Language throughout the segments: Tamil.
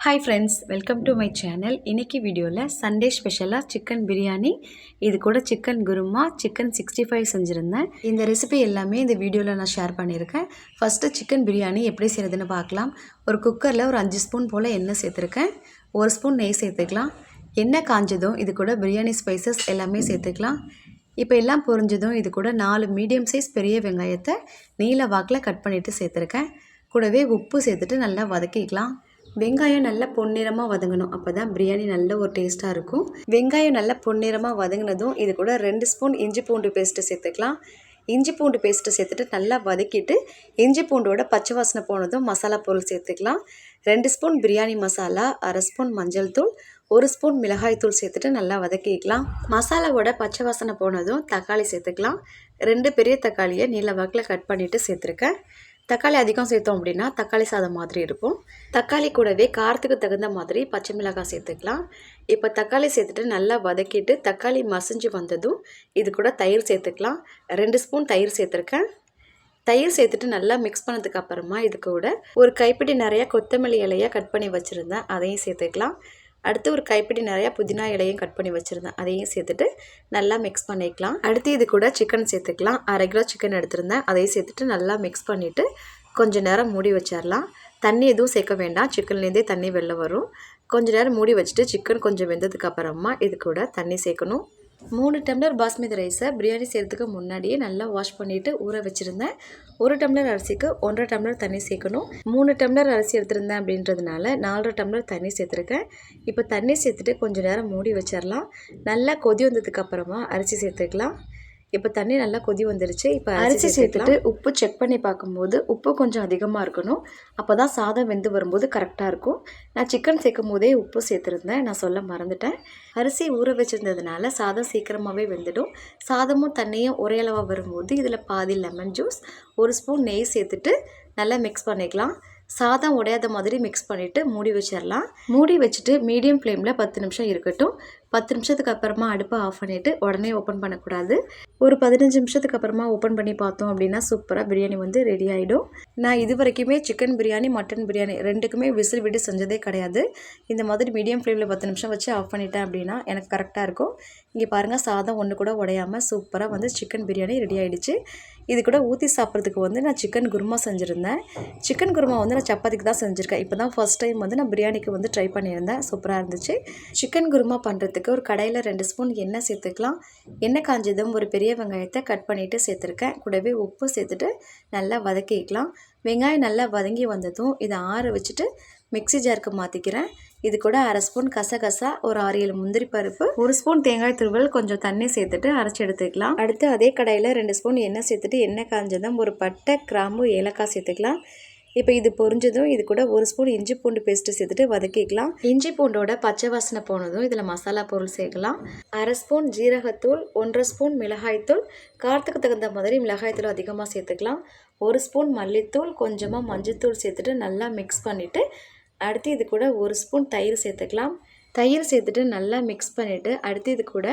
Hi friends, welcome to my channel. இன்றைக்கி வீடியோவில் சண்டே ஸ்பெஷலாக சிக்கன் பிரியாணி, இது கூட சிக்கன் குருமா, சிக்கன் 65 செஞ்சுருந்தேன். இந்த ரெசிபி எல்லாமே இந்த வீடியோவில் நான் ஷேர் பண்ணியிருக்கேன். ஃபஸ்ட்டு சிக்கன் பிரியாணி எப்படி செய்கிறதுன்னு பார்க்கலாம். ஒரு குக்கரில் ஒரு 5 ஸ்பூன் போல் எண்ணெய் சேர்த்துருக்கேன். 1 ஸ்பூன் நெய் சேர்த்துக்கலாம். எண்ணெய் காஞ்சதும் இது கூட பிரியாணி ஸ்பைசஸ் எல்லாமே சேர்த்துக்கலாம். இப்போ எல்லாம் பொரிஞ்சதும் இது கூட 4 மீடியம் சைஸ் பெரிய வெங்காயத்தை நீல வாக்கில் கட் பண்ணிவிட்டு சேர்த்துருக்கேன். கூடவே உப்பு சேர்த்துட்டு நல்லா வதக்கிக்கலாம். வெங்காயம் நல்லா பொன்னிறமாக வதங்கணும், அப்போ தான் பிரியாணி நல்ல ஒரு டேஸ்ட்டாக இருக்கும். வெங்காயம் நல்லா பொன்னிறமாக வதங்கினதும் இது கூட 2 ஸ்பூன் இஞ்சி பூண்டு பேஸ்ட்டு சேர்த்துக்கலாம். இஞ்சி பூண்டு பேஸ்ட்டு சேர்த்துட்டு நல்லா வதக்கிட்டு இஞ்சி பூண்டோட பச்சை வாசனை போனதும் மசாலா பொருள் சேர்த்துக்கலாம். 2 ஸ்பூன் பிரியாணி மசாலா, 1/2 ஸ்பூன் மஞ்சள் தூள், 1 ஸ்பூன் மிளகாய் தூள் சேர்த்துட்டு நல்லா வதக்கிக்கலாம். மசாலாவோட பச்சை வாசனை போனதும் தக்காளி சேர்த்துக்கலாம். 2 பெரிய தக்காளியை நீல வாக்கில் கட் பண்ணிவிட்டு சேர்த்துருக்கேன். தக்காளி அதிகம் சேர்த்தோம் அப்படின்னா தக்காளி சாதம் மாதிரி இருக்கும். தக்காளி கூடவே காரத்துக்கு தகுந்த மாதிரி பச்சை மிளகாய் சேர்த்துக்கலாம். இப்போ தக்காளி சேர்த்துட்டு நல்லா வதக்கிட்டு தக்காளி மசிஞ்சு வந்ததும் இது கூட தயிர் சேர்த்துக்கலாம். 2 ஸ்பூன் தயிர் சேர்த்துருக்கேன். தயிர் சேர்த்துட்டு நல்லா மிக்ஸ் பண்ணதுக்கு அப்புறமா இது கூட ஒரு கைப்பிடி நிறையா கொத்தமல்லி இலையை கட் பண்ணி வச்சுருந்தேன், அதையும் சேர்த்துக்கலாம். அடுத்து ஒரு கைப்பிடி நிறையா புதினா இலையும் கட் பண்ணி வச்சுருந்தேன், அதையும் சேர்த்துட்டு நல்லா மிக்ஸ் பண்ணிக்கலாம். அடுத்து இது கூட சிக்கன் சேர்த்துக்கலாம். 1/2 கிலோ சிக்கன் எடுத்திருந்தேன், அதையும் சேர்த்துட்டு நல்லா மிக்ஸ் பண்ணிவிட்டு கொஞ்சம் நேரம் மூடி வச்சிடலாம். தண்ணி எதுவும் சேர்க்க வேண்டாம், சிக்கன்லேருந்தே தண்ணி வெளில வரும். கொஞ்சம் நேரம் மூடி வச்சுட்டு சிக்கன் கொஞ்சம் வெந்ததுக்கு அப்புறமா இது கூட தண்ணி சேர்க்கணும். 3 டம்ளர் பாஸ்மதி ரைஸை பிரியாணி செய்கிறதுக்கு முன்னாடியே நல்லா வாஷ் பண்ணிவிட்டு ஊற வச்சுருந்தேன். 1 டம்ளர் அரிசிக்கு 1.5 டம்ளர் தண்ணி சேர்க்கணும். 3 டம்ளர் அரிசி எடுத்திருந்தேன் அப்படின்றதுனால 4.5 டம்ளர் தண்ணி சேர்த்துருக்கேன். இப்போ தண்ணி சேர்த்துட்டு கொஞ்சம் நேரம் மூடி வச்சிடலாம். நல்லா கொதி வந்ததுக்கு அப்புறமா அரிசி சேர்த்துக்கலாம். இப்போ தண்ணி நல்லா கொதி வந்துருச்சு. இப்போ அரிசி சேர்த்துட்டு உப்பு செக் பண்ணி பார்க்கும்போது உப்பு கொஞ்சம் அதிகமாக இருக்கணும், அப்போ தான் சாதம் வெந்து வரும்போது கரெக்டாக இருக்கும். நான் சிக்கன் சேர்க்கும் போதே உப்பு சேர்த்துருந்தேன், நான் சொல்ல மறந்துட்டேன். அரிசி ஊற வச்சுருந்ததுனால சாதம் சீக்கிரமாகவே வெந்துடும். சாதமும் தண்ணியும் ஒரே அளவாக வரும்போது இதில் பாதி லெமன் ஜூஸ், 1 ஸ்பூன் நெய் சேர்த்துட்டு நல்லா மிக்ஸ் பண்ணிக்கலாம். சாதம் உடையாத மாதிரி மிக்ஸ் பண்ணிவிட்டு மூடி வச்சிடலாம். மூடி வச்சுட்டு மீடியம் ஃப்ளேமில் 10 நிமிஷம் இருக்கட்டும். 10 நிமிஷத்துக்கு அப்புறமா அடுப்பை ஆஃப் பண்ணிவிட்டு உடனே ஓப்பன் பண்ணக்கூடாது. ஒரு 15 நிமிஷத்துக்கு அப்புறமா ஓப்பன் பண்ணி பார்த்தோம் அப்படின்னா சூப்பராக பிரியாணி வந்து ரெடி ஆகிடும். நான் இது வரைக்குமே சிக்கன் பிரியாணி, மட்டன் பிரியாணி ரெண்டுக்குமே விசில் விட்டு செஞ்சதே கிடையாது. இந்த மாதிரி மீடியம் ஃப்ளேமில் 10 நிமிஷம் வச்சு ஆஃப் பண்ணிட்டேன் அப்படின்னா எனக்கு கரெக்டாக இருக்கும். இங்கே பாருங்கள், சாதம் ஒன்று கூட உடையாமல் சூப்பராக வந்து சிக்கன் பிரியாணி ரெடி ஆகிடுச்சு. இது கூட ஊற்றி சாப்பிட்றதுக்கு வந்து நான் சிக்கன் குருமா செஞ்சுருந்தேன். சிக்கன் குருமா வந்து நான் சப்பாத்திக்கு தான் செஞ்சுருக்கேன். இப்போ தான் ஃபர்ஸ்ட் டைம் வந்து நான் பிரியாணிக்கு வந்து ட்ரை பண்ணியிருந்தேன். சூப்பராக இருந்துச்சு. சிக்கன் குருமா பண்ணுறதுக்கு ஒரு கடையில் 2 ஸ்பூன் எண்ணெய் சேர்த்துக்கலாம். எண்ணெய் காஞ்சதும் ஒரு பெரிய வெங்காயத்தை கட் பண்ணிவிட்டு சேர்த்துருக்கேன். கூடவே உப்பு சேர்த்துட்டு நல்லா வதக்கிக்கலாம். வெங்காயம் நல்லா வதங்கி வந்ததும் இதை ஆற வச்சுட்டு மிக்ஸி ஜாருக்கு மாற்றிக்கிறேன். இது கூட 1/2 ஸ்பூன் கசகசா, ஒரு 6-7 முந்திரி பருப்பு, 1 ஸ்பூன் தேங்காய் துருவல், கொஞ்சம் தண்ணி சேர்த்துட்டு அரைச்சி எடுத்துக்கலாம். அடுத்து அதே கடாயில் 2 ஸ்பூன் எண்ணெய் சேர்த்துட்டு எண்ணெய் காஞ்சதும் ஒரு பட்டை, கிராம்பு, ஏலக்காய் சேர்த்துக்கலாம். இப்போ இது பொரிஞ்சதும் இது கூட 1 ஸ்பூன் இஞ்சி பூண்டு பேஸ்ட்டு சேர்த்துட்டு வதக்கிக்கலாம். இஞ்சி பூண்டோட பச்சை வாசனை போனதும் இதில் மசாலா பொருள் சேர்க்கலாம். 1/2 ஸ்பூன் ஜீரகத்தூள், 1.5 ஸ்பூன் மிளகாய்த்தூள், காரத்துக்கு தகுந்த மாதிரி மிளகாய்த்தூள் அதிகமாக சேர்த்துக்கலாம். 1 ஸ்பூன் மல்லித்தூள், கொஞ்சமாக மஞ்சத்தூள் சேர்த்துட்டு நல்லா மிக்ஸ் பண்ணிவிட்டு அடுத்து இது கூட 1 ஸ்பூன் தயிர் சேர்த்துக்கலாம். தயிர் சேர்த்துட்டு நல்லா மிக்ஸ் பண்ணிவிட்டு அடுத்து இது கூட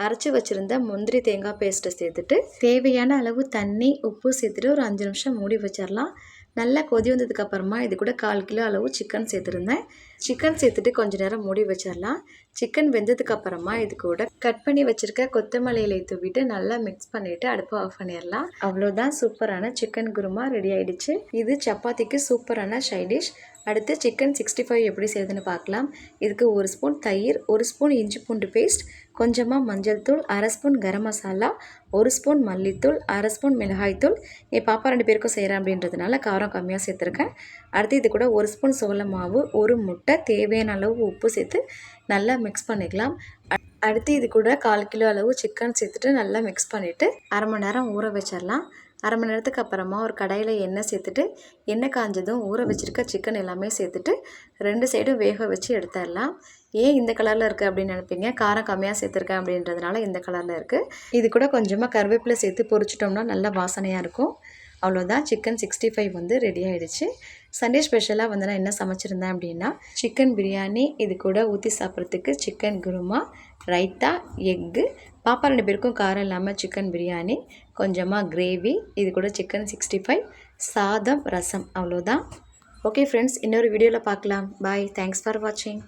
அரைச்சி வச்சுருந்த முந்திரி தேங்காய் பேஸ்ட்டை சேர்த்துட்டு தேவையான அளவு தண்ணி, உப்பு சேர்த்துட்டு ஒரு 5 நிமிஷம் மூடி வச்சிடலாம். நல்லா கொதி வந்ததுக்கு அப்புறமா இது கூட 1/4 கிலோ அளவு சிக்கன் சேர்த்துருந்தேன். சிக்கன் சேர்த்துட்டு கொஞ்சம் நேரம் மூடி வச்சிடலாம். சிக்கன் வெந்ததுக்கு அப்புறமா இது கூட கட் பண்ணி வச்சுருக்க கொத்தமல்லி இலையை தூவிட்டு நல்லா மிக்ஸ் பண்ணிவிட்டு அடுப்பு ஆஃப் பண்ணிடலாம். அவ்வளோதான், சூப்பரான சிக்கன் குருமா ரெடி ஆகிடுச்சு. இது சப்பாத்திக்கு சூப்பரான சைடிஷ். அடுத்து சிக்கன் 65 எப்படி செய்யுதுன்னு பார்க்கலாம். இதுக்கு 1 ஸ்பூன் தயிர், 1 ஸ்பூன் இஞ்சி பூண்டு பேஸ்ட், கொஞ்சமாக மஞ்சள் தூள், 1/2 ஸ்பூன் கரம் மசாலா, 1 ஸ்பூன் மல்லித்தூள், 1/2 ஸ்பூன் மிளகாய்த்தூள். என் பாப்பா 2 பேருக்கும் செய்கிறேன் அப்படின்றதுனால காரம் கம்மியாக சேர்த்துருக்கேன். அடுத்து இது கூட 1 ஸ்பூன் சோள மாவு, 1 முட்டை, தேவையான அளவு உப்பு சேர்த்து நல்லா மிக்ஸ் பண்ணிக்கலாம். அடுத்து இது கூட 1/4 கிலோ அளவு சிக்கன் சேர்த்துட்டு நல்லா மிக்ஸ் பண்ணிவிட்டு 1/2 மணி நேரம் ஊற வச்சிடலாம். 1/2 மணி நேரத்துக்கு அப்புறமா ஒரு கடாயில் எண்ணெய் சேர்த்துட்டு எண்ணெய் காஞ்சதும் ஊற வச்சுருக்க சிக்கன் எல்லாமே சேர்த்துட்டு 2 சைடும் வேக வச்சு எடுத்துடலாம். ஏன் இந்த கலரில் இருக்குது அப்படின்னு நினைப்பீங்க, காரம் கம்மியாக சேர்த்துருக்கேன் அப்படின்றதுனால இந்த கலரில் இருக்குது. இது கூட கொஞ்சமாக கருவேப்பிலை சேர்த்து பொரிச்சிட்டோம்னா நல்ல வாசனையாக இருக்கும். அவ்வளோதான், சிக்கன் 65 வந்து ரெடி ஆகிடுச்சு. சண்டே ஸ்பெஷலாக வந்து நான் என்ன சமைச்சிருந்தேன் அப்படின்னா சிக்கன் பிரியாணி, இது கூட ஊற்றி சாப்பிட்றதுக்கு சிக்கன் குருமா, ரைத்தா, எக்கு, பாப்பா 2 பேருக்கும் காரம் இல்லாமல் சிக்கன் பிரியாணி, கொஞ்சமாக கிரேவி, இது கூட சிக்கன் 65, சாதம், ரசம். அவ்வளோதான். ஓகே ஃப்ரெண்ட்ஸ், இன்னொரு வீடியோவில் பார்க்கலாம். பாய். தேங்க்ஸ் ஃபார் வாட்சிங்.